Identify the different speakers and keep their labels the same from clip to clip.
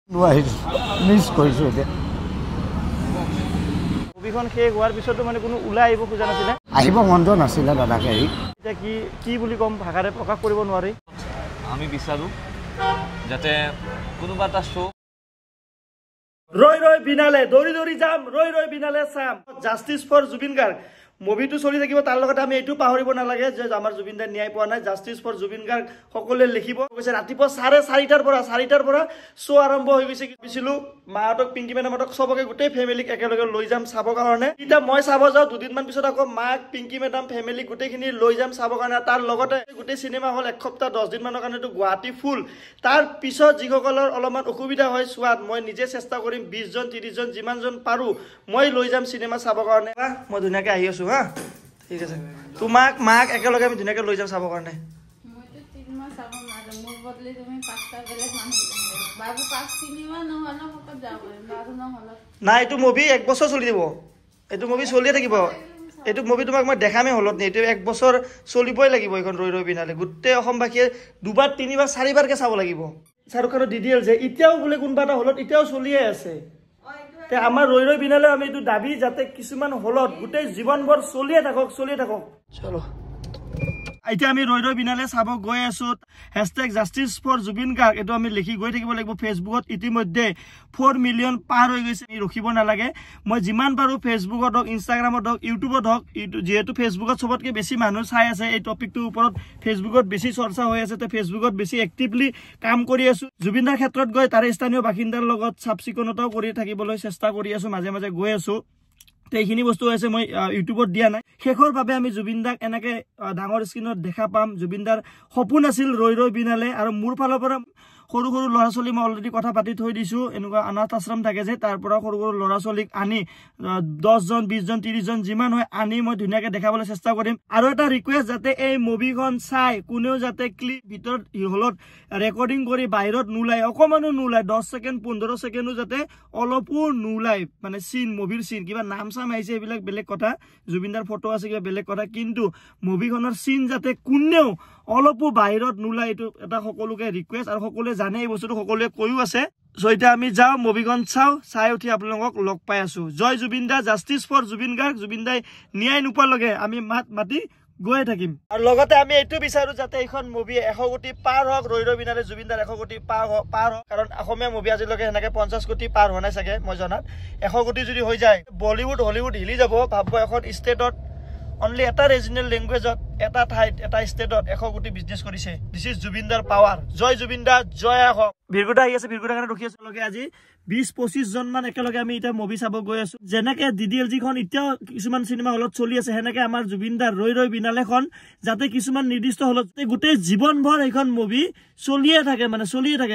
Speaker 1: miss কৰিছোঁ এতিয়া
Speaker 2: ছবিখন শেষ হোৱাৰ পিছতো মানে কোনো ওলাই আহিব খোজা নাছিলে
Speaker 1: আহিব মনটো নাছিলে দাদাকে
Speaker 2: এতিয়া কি বুলি ক'ম ভাষাৰে প্ৰকাশ কৰিব নোৱাৰি
Speaker 3: আমি বিচাৰোঁ যাতে কোনোবা এটা শ্ব'
Speaker 2: ৰৈ বিনালে দৌৰি যাম ৰৈ বিনালে চাম জাষ্টিছ ফৰ জুবিন গাৰ্গ মুভিটো চলি থাকিব তাৰ লগতে আমি এইটো পাহৰিব নালাগে যে আমাৰ জুবিন দাই ন্যায় পোৱা নাই জাষ্টিছ ফৰ জুবিন গাৰ্গ সকলোৱে লিখিব কৈছে ৰাতিপুৱা 4:30 পৰা শ্ব' আৰম্ভ হৈ গৈছে ভাবিছিলোঁ মাহঁতক পিংকি মেডামহঁতক চবকে গোটেই ফেমিলিক একেলগে লৈ যাম চাবৰ কাৰণে এতিয়া মই চাব যাওঁ দুদিনমান পিছত আকৌ মাক পিংকি মেডাম ফেমিলি গোটেইখিনি লৈ যাম চাবৰ কাৰণে তাৰ লগতে গোটেই চিনেমা হল এসপ্তাহ 10 দিনমানৰ কাৰণেতো গুৱাহাটী ফুল তাৰ পিছত যিসকলৰ অলপমান অসুবিধা হয় চোৱাত মই নিজে চেষ্টা কৰিম 20 জন 30 জন যিমানজন পাৰোঁ মই লৈ যাম চিনেমা চাবৰ কাৰণে মই ধুনীয়াকৈ আহি আছোঁ হা ঠিক আছে তোমাক মাক একেলগে আমি ধুনীয়াকৈ লৈ যাম চাবৰ কাৰণে নাই এইটো মুভি 1 বছৰ চলি দিব এইটো মুভি চলিয়ে থাকিব এইটো মুভি তোমাক মই দেখামেই হলত নি এইটো 1 বছৰ চলিবই লাগিব এইখন ৰৈ বিনালে গোটেই অসমবাসীয়ে 2বাৰ 3বাৰ 4বাৰকৈ চাব লাগিব শ্বাহৰুখ খানৰ DDL যে এতিয়াও বোলে কোনোবা এটা হলত এতিয়াও চলিয়ে আছে আমাৰ ৰৈ বিনালে আমি এইটো দাবী যাতে কিছুমান হলত গোটেই জীৱনভৰ চলিয়ে থাকক চলো এতিয়া আমি ৰৈ বিনালে চাব গৈ আছো #জাষ্টিছ ফৰ জুবিন গাৰ্গ এইটো আমি লিখি গৈ থাকিব লাগিব ফেচবুকত ইতিমধ্যে 4 মিলিয়ন পাৰ হৈ গৈছে ৰখিব নালাগে মই যিমান পাৰো ফেচবুকত হওক ইনষ্টাগ্ৰামত হওক ইউটিউবত হওক যেহেতু ফেচবুকত চবতকে বেছি মানুহ চাই আছে এই টপিকটোৰ ওপৰত ফেচবুকত বেছি চৰ্চা হৈ আছে ফেচবুকত বেছি এক্টিভলি কাম কৰি আছো জুবিন দাৰ ক্ষেত্ৰত গৈ তাৰে স্থানীয় বাসিন্দাৰ লগত চাফচিকুণতাও কৰি থাকিবলৈ চেষ্টা কৰি আছো মাজে গৈ আছো এইখিনি বস্তু আছে মই ইউটিউবত দিয়া নাই শেষৰ বাবে আমি জুবিন দাক এনেকে ডাঙৰ স্ক্ৰিনত দেখা পাম জুবিন দাৰ সপোন আছিল ৰৈ বিনালে আৰু মোৰ ফালৰ পৰা সৰু ল'ৰা ছোৱালী মই অলৰেডি কথা পাতি থৈ দিছো এনেকুৱা অনাথ আশ্ৰম থাকে যে তাৰ পৰা সৰু ল'ৰা ছোৱালীক আনি 10 জন 20 জন 30 জন যিমান হয় আনি মই ধুনীয়াকৈ দেখাবলৈ চেষ্টা কৰিম আৰু এটা ৰিকুৱেষ্ট যাতে এই মুভিখন চাই কোনেও যাতে ক্লিপ ভিতৰত হলত ৰেকৰ্ডিং কৰি বাহিৰত নোলায় অকমানো নোলায় 10 ছেকেণ্ড 15 ছেকেণ্ডো যাতে অলপো নোলায় মানে মুভিৰ চিন কিবা নাম চাম আহিছে এইবিলাক বেলেগ কথা জুবিনদাৰ ফটো আছে কিবা বেলেগ কথা কিন্তু মুভিখনৰ চিন যাতে কোনেও অলপো বাহিৰত নোলায় এইটো এটা সকলোকে ৰিকুৱেষ্ট আৰু সকলোৱে জানে এই বস্তুটো সকলোৱে কৈও আছে সো এতিয়া আমি যাওঁ মুভিখন চাই উঠি আপোনালোকক লগ পাই আছো জয় জুবিন দা জাষ্টিছ ফৰ জুবিন গাৰ্গ জুবিন দাই ন্যায় নোপোৱালৈকে আমি মাতি গৈয়ে থাকিম আৰু লগতে আমি এইটো বিচাৰো যাতে এইখন মুভি 100 কোটি পাৰ হওক ৰৈ বিনালে জুবিন দাৰ 100 কোটি পাৰ হওক কাৰণ অসমীয়া মুভি আজিলৈকে সেনেকে 50 কোটি পাৰ হোৱা নাই চাগে মই জনাত 100 কোটি যদি হৈ যায় বলিউড হলিউড হিলি যাব ভাবব এখন ষ্টেটত অনলি এটা ৰিজনেল লেংগুৱেজত এটা ঠাইত এটা ষ্টেটত 100 কোটি বিজনেছ কৰিছে দিস ইজ জুবিনদাৰ পাৱাৰ জয় জুবিন দা জয় আহক ভিৰগুটা আহি আছে ভিৰগুটাৰ কাৰণে ৰখি আছো লগে আজি 20-25 জন মান একেলগে আমি এটা মুভি চাব গৈ আছো যেনেকে DDL যিখন এতিয়া কিছুমান সিনেমা হলত চলি আছে সেনেকে আমাৰ জুবিনদাৰ ৰৈ বিনালেখন যাতে কিছুমান নিৰ্দিষ্ট হলত গোটেই জীৱনভৰ এইখন মুভি চলিয়ে থাকে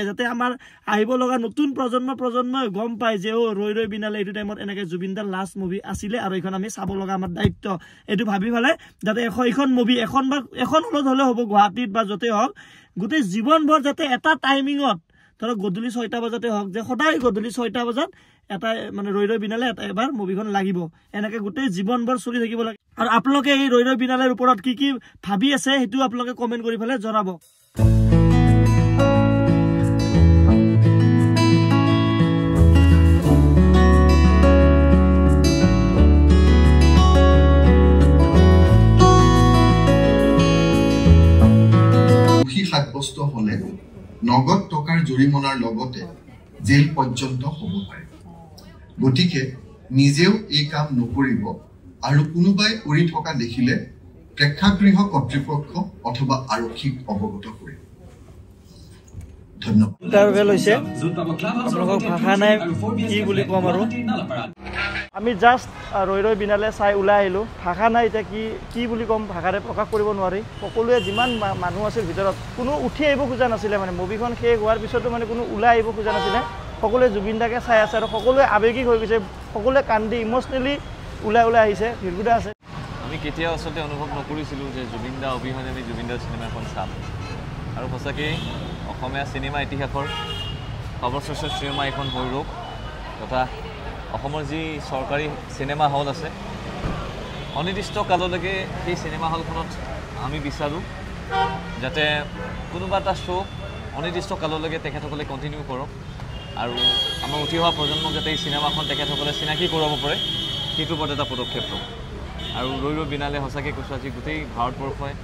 Speaker 2: যাতে আমাৰ আহিব লগা নতুন প্ৰজন্মই গম পায় যে ৰৈ বিনালে এইটো টাইমত এনেকে জুবিনদাৰ লাষ্ট মুভি আছিলে আৰু এইখন আমি চাব লগা আমাৰ দায়িত্ব এইটো ভাবি ফালে যাতে এইখন মুভি এখন হলত হলে হ'ব গুৱাহাটীত বা য'তে হওক গোটেই জীৱনভৰ যাতে এটা টাইমিঙত ধৰক গধূলি 6টা বজাতে হওক যে সদায় গধূলি 6টা বজাত এটা মানে ৰৈ বিনালে এটা এবাৰ মুভিখন লাগিব এনেকে গোটেই জীৱনভৰ চলি থাকিব লাগে আৰু আপোনালোকে এই ৰৈ বিনালেৰ ওপৰত কি ভাবি আছে সেইটো আপোনালোকে কমেন্ট কৰি ফেলে জনাব
Speaker 4: সাব্যস্ত হলে নগদ টকাৰ জৰিমনাৰ লগতে জেল পৰ্যন্ত হ'ব পাৰে গতিকে নিজেও এই কাম নকৰিব আৰু কোনোবাই কৰি থকা দেখিলে প্ৰেক্ষাগৃহ কৰ্তৃপক্ষ অথবা আৰক্ষীক অৱগত কৰিব ধন্যবাদ
Speaker 2: ভাষা নাই কি বুলি কম আৰু আমি জাষ্ট ৰৈ বিনালে চাই ওলাই আহিলোঁ ভাষা নাই এতিয়া কি বুলি ক'ম ভাষাৰে প্ৰকাশ কৰিব নোৱাৰি সকলোৱে যিমান মানুহ আছিল ভিতৰত কোনো উঠি আহিব খোজা নাছিলে মানে মুভিখন শেষ হোৱাৰ পিছতো মানে কোনো ওলাই আহিব খোজা নাছিলে সকলোৱে জুবিন দাকে চাই আছে আৰু সকলোৱে আৱেগিক হৈ গৈছে সকলোৱে কান্দি ইম'চনেলি ওলাই আহিছে ভিৰগুটা আছে
Speaker 3: আমি কেতিয়াও আচলতে অনুভৱ নকৰিছিলোঁ যে জুবিন দা অবিহনে আমি জুবিন দাৰ চিনেমা এখন চাম আৰু সঁচাকৈ অসমীয়া চিনেমা ইতিহাসৰ সৰ্বশ্ৰেষ্ঠ চিনেমা এখন ভৈৰৱ তথা অসমৰ যি চৰকাৰী চিনেমা হল আছে অনিৰ্দিষ্ট কাললৈকে সেই চিনেমা হলখনত আমি বিচাৰোঁ যাতে কোনোবা এটা শ্ব' অনিৰ্দিষ্ট কাললৈকে তেখেতসকলে কণ্টিনিউ কৰক আৰু আমাৰ উঠি অহা প্ৰজন্মক যাতে এই চিনেমাখন তেখেতসকলে চিনাকি কৰাব পাৰে সেইটোৰ ওপৰত এটা পদক্ষেপ লওক আৰু ৰৈ ৰৈ বিনালে সঁচাকৈ কৈছোঁ আজি গোটেই ভাৰতবৰ্ষই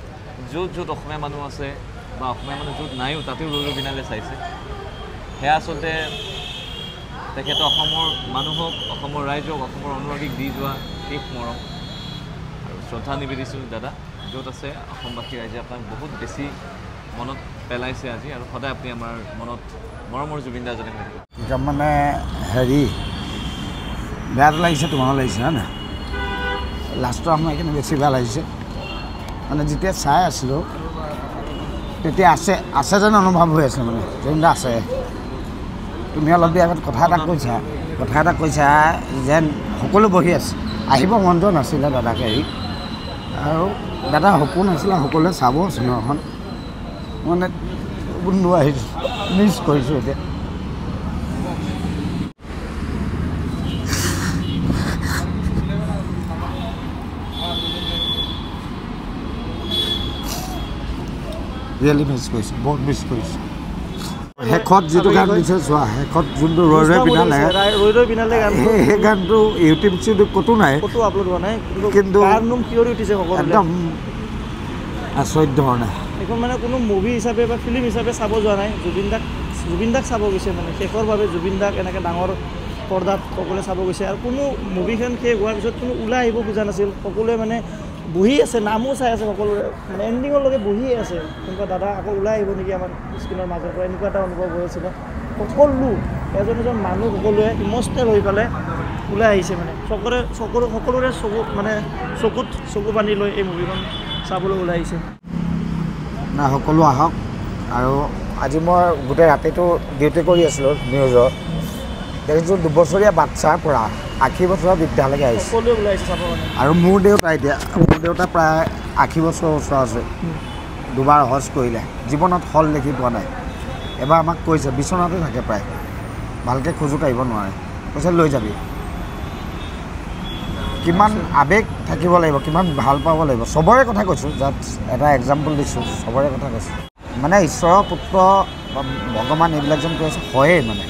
Speaker 3: য'ত য'ত অসমীয়া মানুহ আছে বা অসমীয়া মানুহ য'ত নাইও তাতেও ৰৈ ৰৈ বিনালে চাইছে সেয়া আচলতে তেখেতে অসমৰ মানুহক অসমৰ ৰাইজক অসমৰ অনুৰাগীক দি যোৱা শেষ মৰম আৰু শ্ৰদ্ধা নিবেদিছোঁ দাদা য'ত আছে অসমবাসী ৰাইজে আপোনাক বহুত বেছি মনত পেলাইছে আজি আৰু সদায় আপুনি আমাৰ মনত মৰমৰ জুবিন দা এজনে হৈ থাকিব
Speaker 1: এতিয়া মানে হেৰি বেয়াটো লাগিছে তোমাৰো লাগিছে হয় নাই লাষ্টৰ আমাৰ এইখিনি বেছি বেয়া লাগিছে মানে যেতিয়া চাই আছিলোঁ তেতিয়া আছে যেন অনুভৱ হৈ আছে মানে জুবিন দা আছে তুমি অলপ দেৰি আগত কথা এটা কৈছা যেন সকলো বহি আছে আহিব মন যোৱা নাছিলে দাদাকে এৰি আৰু দাদা সপোন আছিলে সকলোৱে চাব চিনেমাখন মানে বন্ধু আহিছোঁ মিছ কৰিছোঁ এতিয়া ৰিয়েলি মিছ কৰিছোঁ বহুত মিছ কৰিছোঁ শেষত যিটো গান দিছে চোৱা শেষত যোনটো ৰৈ ৰৈ বিনালে সেই গানটো ইউটিউব ক'তো নাই
Speaker 2: আপলোড হোৱা নাই
Speaker 1: কিন্তু
Speaker 2: থিয়ৰি উঠিছে
Speaker 1: একদম আচৰিত ধৰণে
Speaker 2: এখন মানে কোনো মুভি হিচাপে বা ফিল্ম হিচাপে চাব যোৱা নাই জুবিন দাক চাব গৈছে মানে শেষৰ বাবে জুবিন দাক এনেকৈ ডাঙৰ পৰ্দাত সকলোৱে চাব গৈছে আৰু কোনো মুভিখন শেষ হোৱাৰ পিছত কোনো ওলাই আহিব খোজা নাছিল সকলোৱে মানে বহি আছে নামো চাই আছে সকলোৰে মানে এণ্ডিঙলৈকে বহিয়ে আছে তেনেকুৱা দাদা আকৌ ওলাই আহিব নেকি আমাৰ স্ক্ৰীণৰ মাজৰ পৰা এনেকুৱা এটা অনুভৱ হৈ আছিলে সকলো এজন মানুহ সকলোৱে ইম'চনেল হৈ পেলাই ওলাই আহিছে মানে সকলোৰে চকু পানী লৈ এই মুভিখন চাবলৈ ওলাই আহিছে
Speaker 1: না সকলো আহক আৰু আজি মই গোটেই ৰাতিটো ডিউটি কৰি আছিলোঁ নিউজত দেখিছোঁ 2 বছৰীয়া বাচ্চাৰ পৰা 80 বছৰৰ বৃদ্ধালৈকে আহিছে
Speaker 2: সকলোৱে ওলাই আহিছে চাবৰ কাৰণে
Speaker 1: আৰু মোৰ দেউতা প্ৰায় 80 বছৰৰ ওচৰ আছে 2বাৰ হজ কৰিলে জীৱনত হল দেখি পোৱা নাই এবাৰ আমাক কৈছে বিচনাতে থাকে প্ৰায় ভালকৈ খোজো কাঢ়িব নোৱাৰে কৈছে লৈ যাবি কিমান আৱেগ থাকিব লাগিব কিমান ভাল পাব লাগিব চবৰে কথা কৈছোঁ জাষ্ট এটা এক্সাম্পল দিছোঁ চবৰে কথা কৈছোঁ মানে ঈশ্বৰৰ পুত্ৰ ভগৱান এইবিলাক যেন কৈছে হয়েই মানে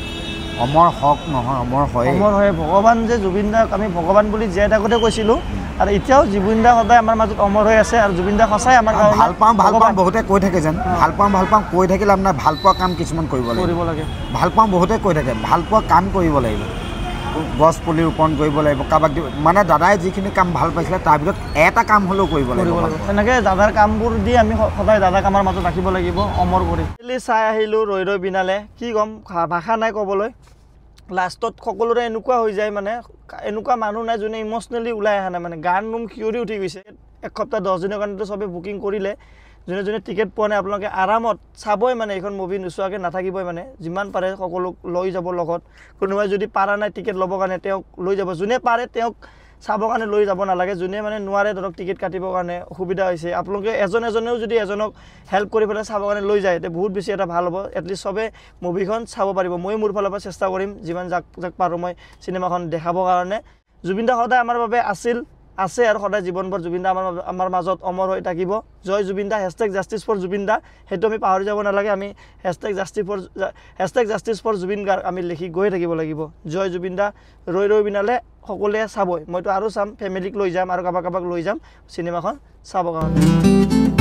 Speaker 1: অমৰ হক নহয় অমৰ হয়
Speaker 2: ভগৱান যে জুবিন দাক আমি ভগৱান বুলি জীয়াই থাকোঁতে কৈছিলোঁ আৰু এতিয়াও জুবিন দা সদায় আমাৰ মাজত অমৰ হৈ আছে আৰু জুবিন দা সঁচাই আমাৰ
Speaker 1: ভাল পাওঁ বহুতে কৈ থাকে যেন ভাল পাওঁ কৈ থাকিলে আপোনাৰ ভাল পোৱা কাম কিছুমান কৰিব লাগে ভাল পাওঁ বহুতে কৈ থাকে ভাল পোৱা কাম কৰিব লাগিব গছ পুলি ৰোপণ কৰিব লাগিব কাৰোবাক মানে দাদাই যিখিনি কাম ভাল পাইছিলে তাৰ ভিতৰত এটা কাম হ'লেও কৰিব লাগিব
Speaker 2: তেনেকৈ দাদাৰ কামবোৰ দি আমি সদায় দাদাক আমাৰ মাজত ৰাখিব লাগিব অমৰ কৰি চাই আহিলোঁ ৰৈ ৰৈ বিনালে কি ক'ম ভাষা নাই ক'বলৈ লাষ্টত সকলোৰে এনেকুৱা হৈ যায় মানে এনেকুৱা মানুহ নাই যোনে ইম'চনেলি ওলাই অহা নাই মানে গান নুম শিয়ৰি উঠি গৈছে 1 সপ্তাহ 10 দিনৰ কাৰণেতো চবেই বুকিং কৰিলে যোনে টিকেট পোৱা নাই আপোনালোকে আৰামত চাবই মানে এইখন মুভি নোচোৱাকৈ নাথাকিবই মানে যিমান পাৰে সকলোক লৈ যাব লগত কোনোবাই যদি পাৰা নাই টিকেট ল'বৰ কাৰণে তেওঁক লৈ যাব যোনে পাৰে তেওঁক চাবৰ কাৰণে লৈ যাব নালাগে যোনে মানে নোৱাৰে ধৰক টিকেট কাটিবৰ কাৰণে অসুবিধা হৈছে আপোনালোকে এজনেও যদি এজনক হেল্প কৰি পেলাই চাবৰ কাৰণে লৈ যায় তেতিয়া বহুত বেছি এটা ভাল হ'ব এটলিষ্ট চবে মুভিখন চাব পাৰিব মই মোৰ ফালৰ পৰা চেষ্টা কৰিম যিমান যাক পাৰোঁ মই চিনেমাখন দেখাবৰ কাৰণে জুবিন দা সদায় আমাৰ বাবে আছে আৰু সদায় জীৱনভৰ জুবিন দা আমাৰ মাজত অমৰ হৈ থাকিব জয় জুবিন দা #জাষ্টিছ ফৰ জুবিন দা সেইটো আমি পাহৰি যাব নালাগে আমি #জাষ্টিছ ফৰ জুবিন গাৰ্গ আমি লিখি গৈ থাকিব লাগিব জয় জুবিন দা ৰৈ ৰৈ বিনালে সকলোৱে চাবই মইতো আৰু চাম ফেমিলিক লৈ যাম আৰু কাৰোবাক লৈ যাম চিনেমাখন চাবৰ কাৰণে